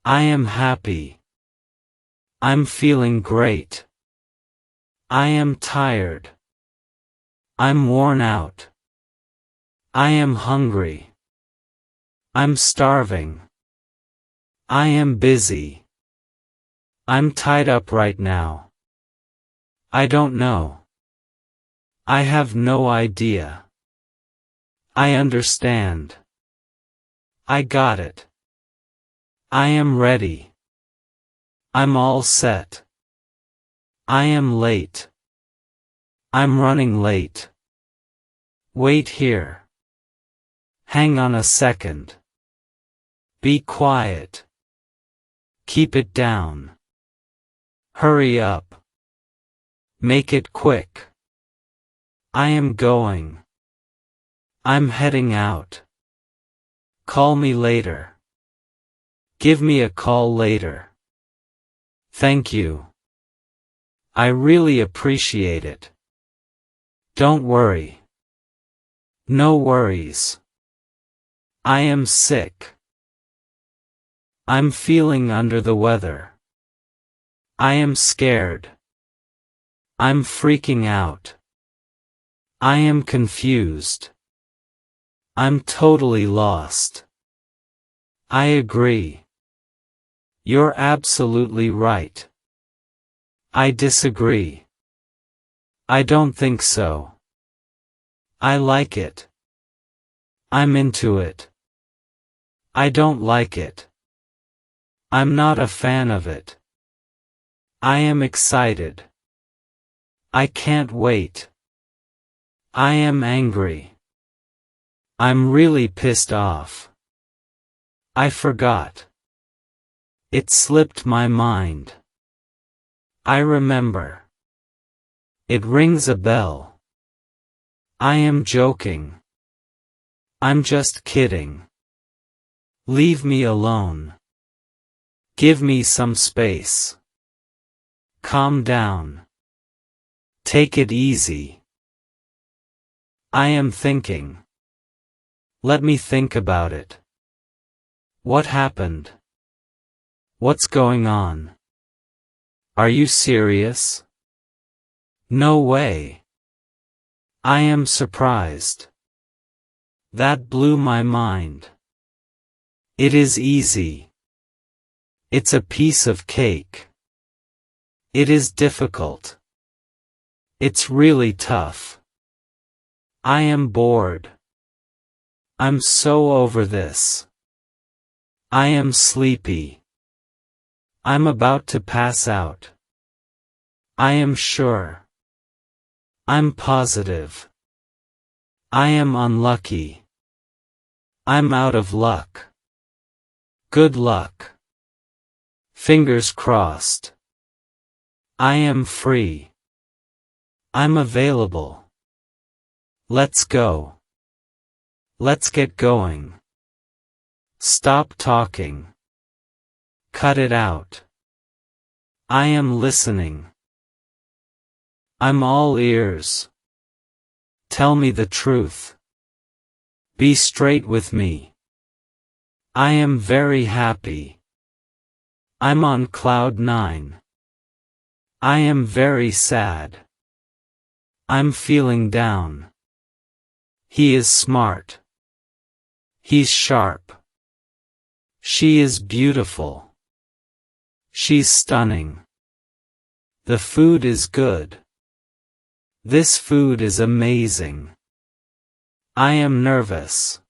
I am happy. I'm feeling great. I am tired. I'm worn out. I am hungry. I'm starving. I am busy. I'm tied up right now. I don't know. I have no idea. I understand. I got it. I am ready. I'm all set. I am late. I'm running late. Wait here. Hang on a second. Be quiet. Keep it down. Hurry up. Make it quick. I am going. I'm heading out. Call me later. Give me a call later. Thank you. I really appreciate it. Don't worry. No worries. I am sick. I'm feeling under the weather. I am scared. I'm freaking out. I am confused. I'm totally lost. I agree. You're absolutely right. I disagree. I don't think so. I like it. I'm into it. I don't like it. I'm not a fan of it. I am excited. I can't wait. I am angry. I'm really pissed off. I forgot. It slipped my mind. I remember. It rings a bell. I am joking. I'm just kidding. Leave me alone. Give me some space. Calm down. Take it easy. I am thinking. Let me think about it. What happened? What's going on? Are you serious? No way. I am surprised. That blew my mind. It is easy. It's a piece of cake. It is difficult. It's really tough. I am bored. I'm so over this. I am sleepy. I'm about to pass out. I am sure. I'm positive. I am unlucky. I'm out of luck. Good luck. Fingers crossed. I am free. I'm available. Let's go. Let's get going. Stop talking. Cut it out. I am listening. I'm all ears. Tell me the truth. Be straight with me. I am very happy. I'm on cloud 9. I am very sad. I'm feeling down. He is smart. He's sharp. She is beautiful. She's stunning. The food is good. This food is amazing. I am nervous.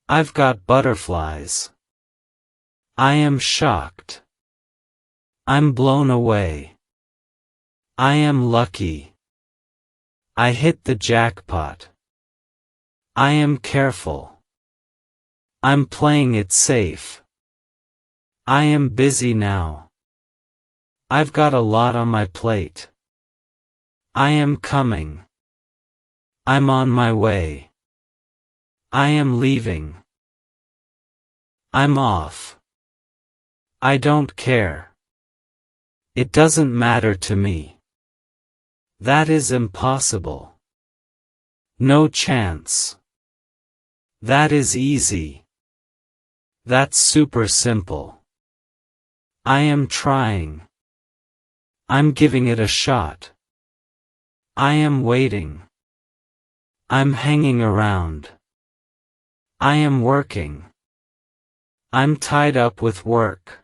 I've got butterflies. I am shocked. I'm blown away. I am lucky. I hit the jackpot. I am careful. I'm playing it safe. I am busy now. I've got a lot on my plate. I am coming. I'm on my way. I am leaving. I'm off. I don't care. It doesn't matter to me. That is impossible. No chance. That is easy. That's super simple. I am trying. I'm giving it a shot. I am waiting. I'm hanging around. I am working. I'm tied up with work.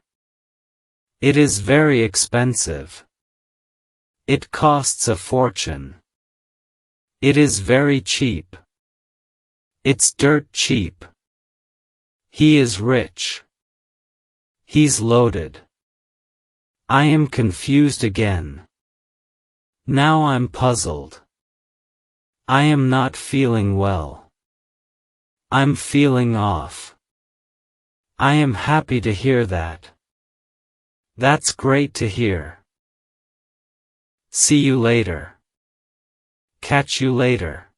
It is very expensive. It costs a fortune. It is very cheap. It's dirt cheap. He is rich. He's loaded. I am confused again. Now I'm puzzled. I am not feeling well. I'm feeling off. I am happy to hear that. That's great to hear. See you later. Catch you later.